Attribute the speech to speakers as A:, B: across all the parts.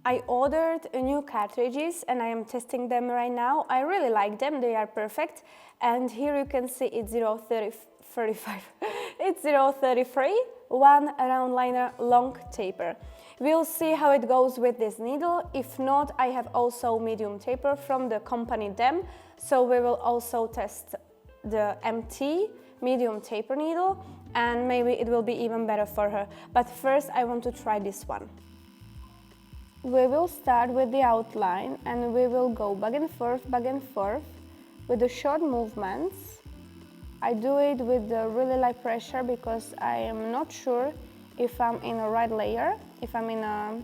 A: I ordered new cartridges and I am testing them right now. I really like them, they are perfect. And here you can see it's 035. It's 033, one round liner long taper. We'll see how it goes with this needle. If not, I have also medium taper from the company Dem. So we will also test the MT medium taper needle and maybe it will be even better for her. But first I want to try this one. We will start with the outline and we will go back and forth with the short movements. I do it with the really light pressure because I am not sure if I'm in a right layer, if I'm in a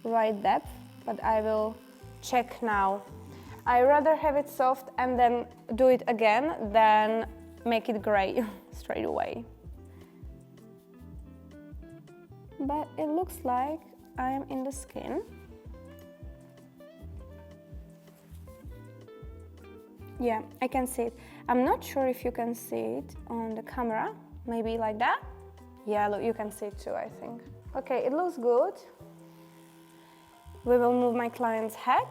A: right depth, but I will check now. I rather have it soft and then do it again than make it gray straight away. But it looks like I am in the skin. Yeah, I can see it. I'm not sure if you can see it on the camera, maybe like that. Yeah, look, you can see it too, I think. Okay, it looks good. We will move my client's head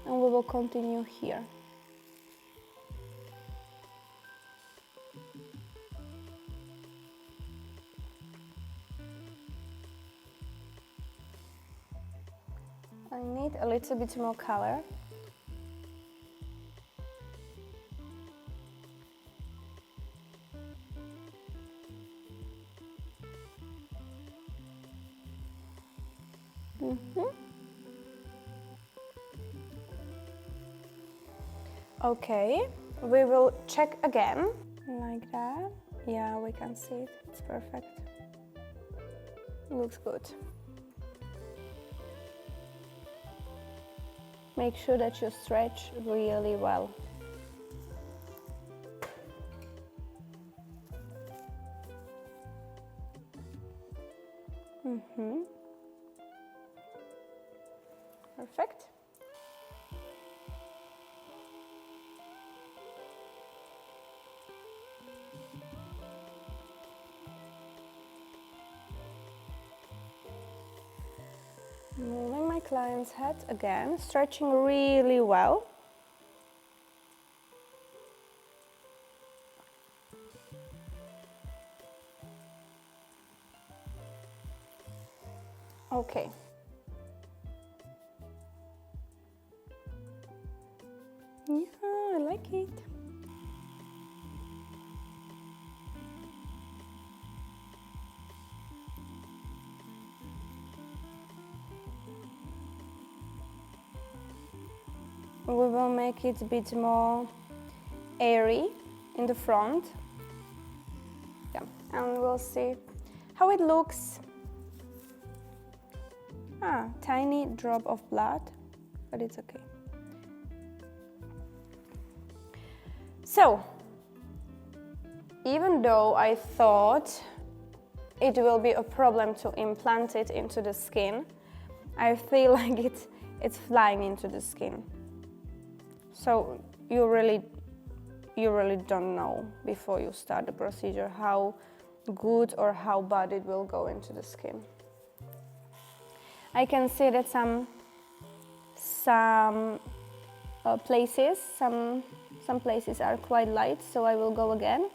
A: and we will continue here. I need a little bit more color. Okay, we will check again, like that. Yeah, we can see it, it's perfect. Looks good. Make sure that you stretch really well. Perfect. Moving my client's head again, stretching really well. Okay. Yeah, I like it. We will make it a bit more airy in the front. Yeah, and we'll see how it looks. Tiny drop of blood, but it's okay. So, even though I thought it will be a problem to implant it into the skin, I feel like it's flying into the skin. So you really don't know before you start the procedure how good or how bad it will go into the skin. I can see that some places are quite light, so I will go again.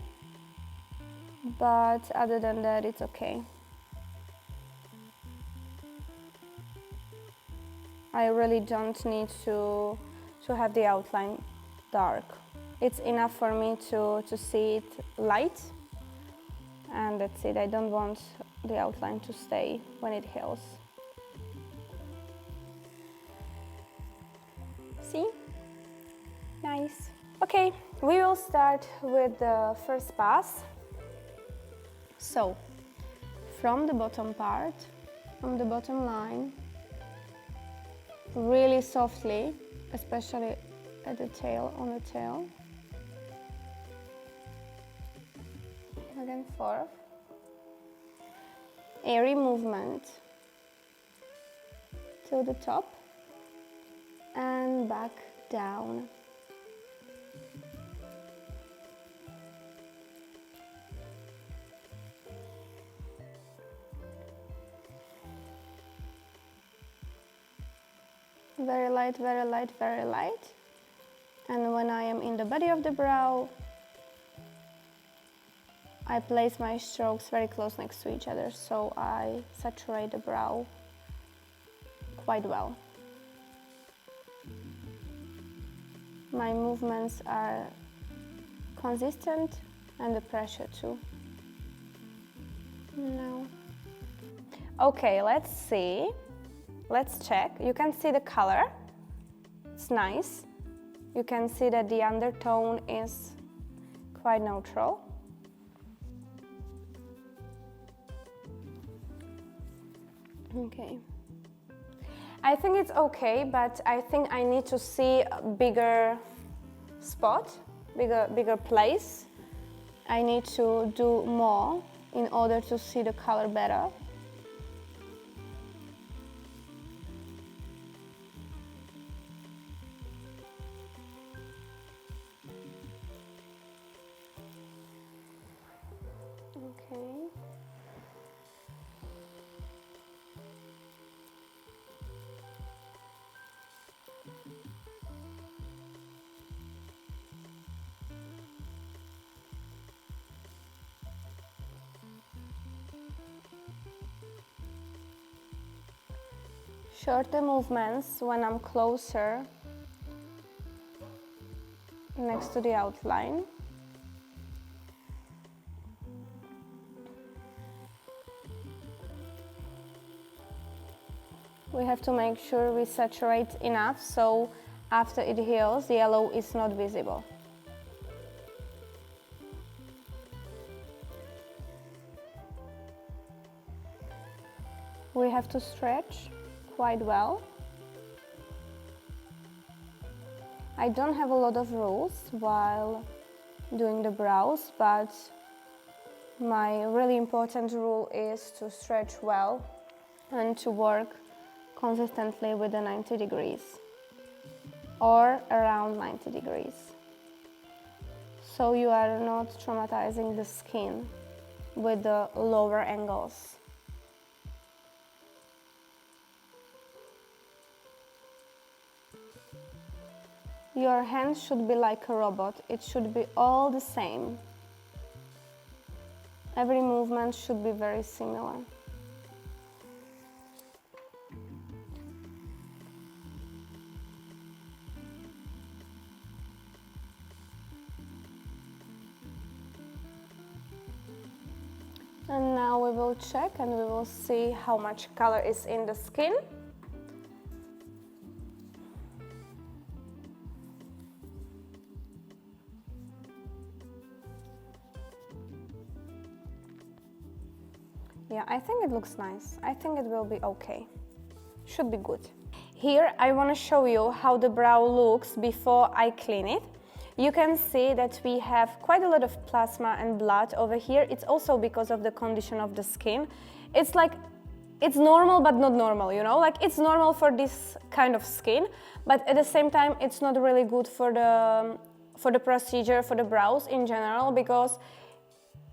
A: But other than that, it's okay. I really don't need to have the outline dark. It's enough for me to see it light, and that's it. I don't want the outline to stay when it heals. See? Nice. Okay, we will start with the first pass. So, from the bottom part, from the bottom line, really softly, especially at the tail, on the tail, back and forth, airy movement to the top and back down. Very light, very light, very light. And when I am in the body of the brow, I place my strokes very close next to each other, so I saturate the brow quite well. My movements are consistent and the pressure too. No. Okay, let's see. Let's check. You can see the color. It's nice. You can see that the undertone is quite neutral. Okay. I think it's okay, but I think I need to see a bigger spot, bigger place. I need to do more in order to see the color better. Okay. Shorter movements when I'm closer next to the outline. We have to make sure we saturate enough so after it heals, the yellow is not visible. We have to stretch quite well. I don't have a lot of rules while doing the brows, but my really important rule is to stretch well and to work consistently with the 90 degrees or around 90 degrees. So you are not traumatizing the skin with the lower angles. Your hand should be like a robot. It should be all the same. Every movement should be very similar. And now we will check and we will see how much color is in the skin. Yeah, I think it looks nice. I think it will be okay. Should be good. Here I want to show you how the brow looks before I clean it. You can see that we have quite a lot of plasma and blood over here. It's also because of the condition of the skin. It's like, it's normal but not normal, you know? Like, it's normal for this kind of skin, but at the same time it's not really good for the procedure, for the brows in general, because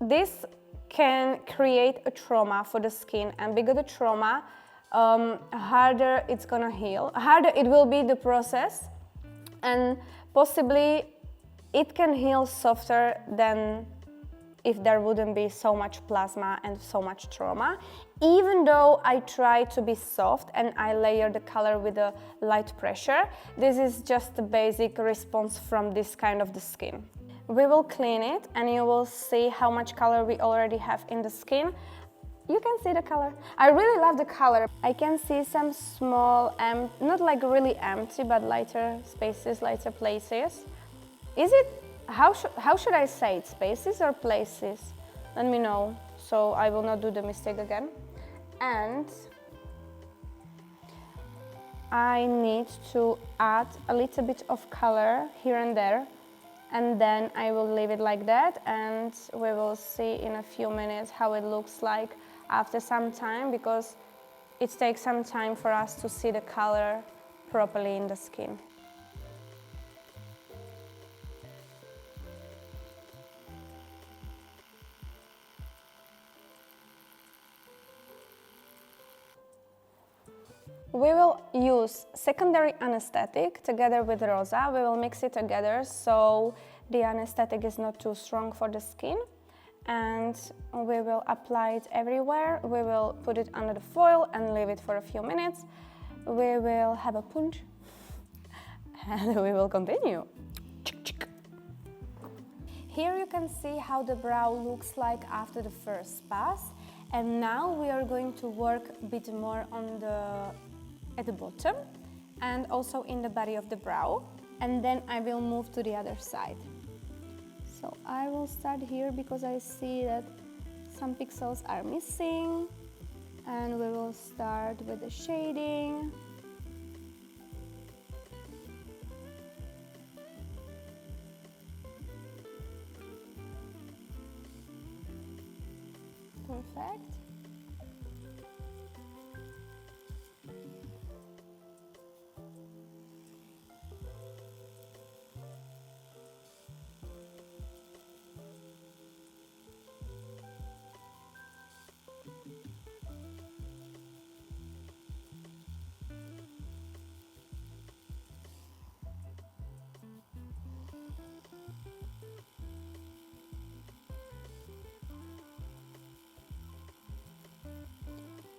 A: this can create a trauma for the skin, and bigger the trauma, harder it's gonna heal, harder it will be the process, and possibly it can heal softer than if there wouldn't be so much plasma and so much trauma. Even though I try to be soft and I layer the color with a light pressure, this is just the basic response from this kind of the skin. We will clean it and you will see how much color we already have in the skin. You can see the color. I really love the color. I can see some small, not like really empty, but lighter spaces, lighter places. Is it, how should I say it, spaces or places? Let me know, so I will not do the mistake again. And I need to add a little bit of color here and there, and then I will leave it like that, and we will see in a few minutes how it looks like after some time, because it takes some time for us to see the color properly in the skin. We will use secondary anesthetic together with Rosa. We will mix it together so the anesthetic is not too strong for the skin. And we will apply it everywhere. We will put it under the foil and leave it for a few minutes. We will have a punch and we will continue. Here you can see how the brow looks like after the first pass. And now we are going to work a bit more on at the bottom and also in the body of the brow. And then I will move to the other side. So I will start here because I see that some pixels are missing, and we will start with the shading. Perfect.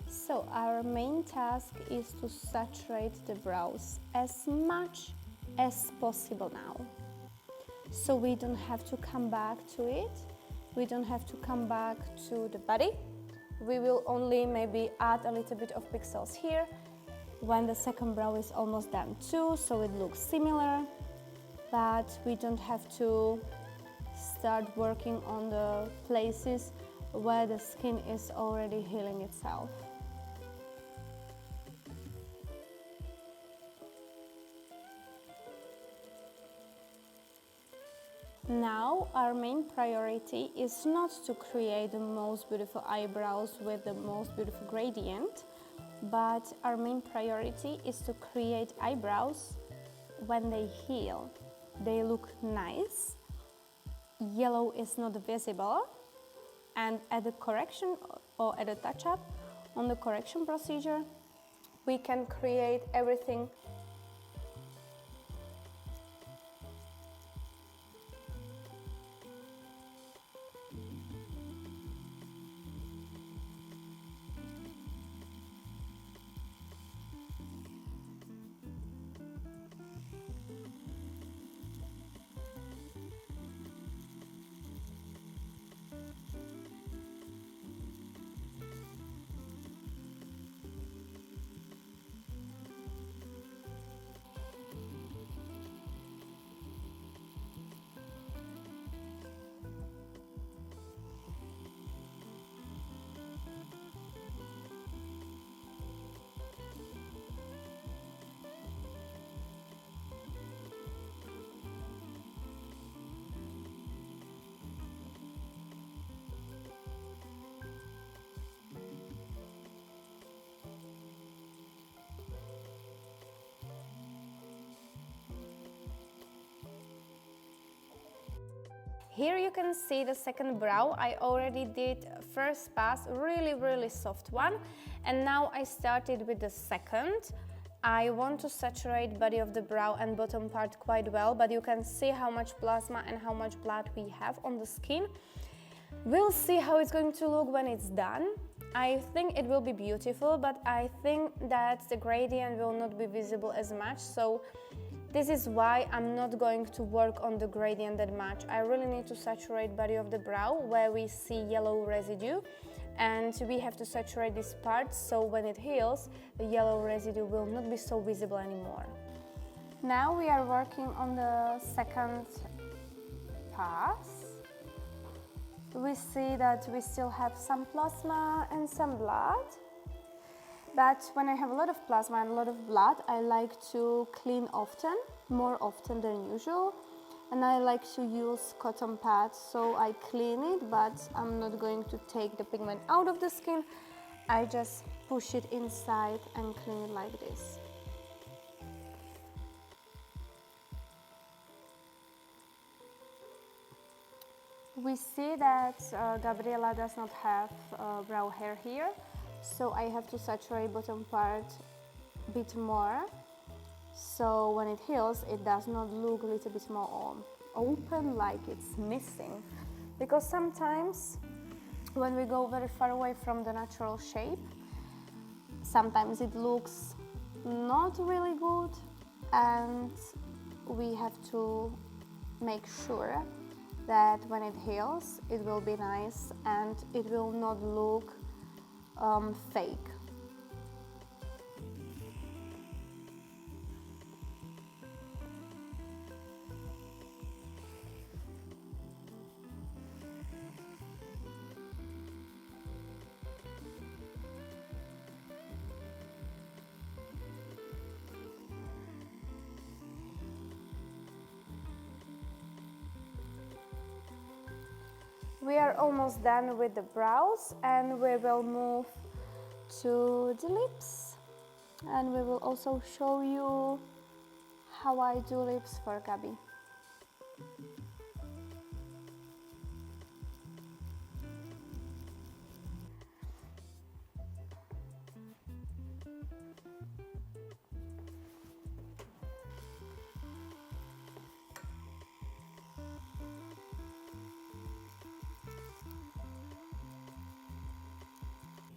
A: So our main task is to saturate the brows as much as possible now. So we don't have to come back to it. We don't have to come back to the body. We will only maybe add a little bit of pixels here when the second brow is almost done too, so it looks similar. But we don't have to start working on the places where the skin is already healing itself. Now our main priority is not to create the most beautiful eyebrows with the most beautiful gradient, but our main priority is to create eyebrows when they heal. They look nice, yellow is not visible, and at the correction or at a touch-up on the correction procedure, we can create everything. Here you can see the second brow. I already did first pass, really soft one, and now I started with the second. I want to saturate body of the brow and bottom part quite well, but you can see how much plasma and how much blood we have on the skin. We'll see how it's going to look when it's done. I think it will be beautiful, but I think that the gradient will not be visible as much, so this is why I'm not going to work on the gradient that much. I really need to saturate body of the brow where we see yellow residue, and we have to saturate this part so when it heals, the yellow residue will not be so visible anymore. Now we are working on the second pass. We see that we still have some plasma and some blood. But when I have a lot of plasma and a lot of blood, I like to clean often, more often than usual. And I like to use cotton pads, so I clean it, but I'm not going to take the pigment out of the skin. I just push it inside and clean it like this. We see that Gabriela does not have brow hair here. So I have to saturate bottom part bit more, so when it heals it does not look a little bit more open, like it's missing. Because sometimes when we go very far away from the natural shape, sometimes it looks not really good, and we have to make sure that when it heals it will be nice and it will not look fake. We are almost done with the brows, and we will move to the lips, and we will also show you how I do lips for Gabi.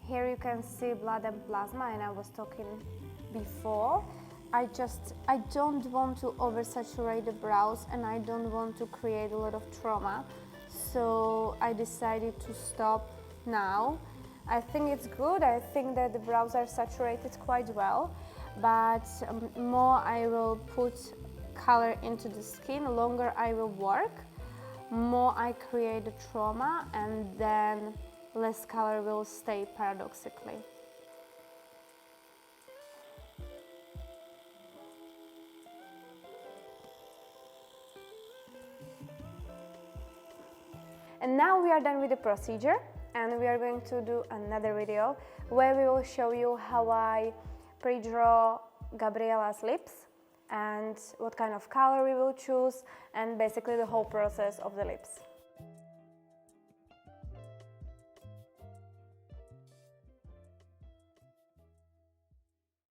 A: Here you can see blood and plasma, and I was talking before. I don't want to oversaturate the brows, and I don't want to create a lot of trauma. So I decided to stop now. I think it's good. I think that the brows are saturated quite well, but more I will put color into the skin, longer I will work, more I create the trauma, and then less color will stay, paradoxically. And now we are done with the procedure, and we are going to do another video where we will show you how I pre-draw Gabriella's lips and what kind of color we will choose, and basically the whole process of the lips.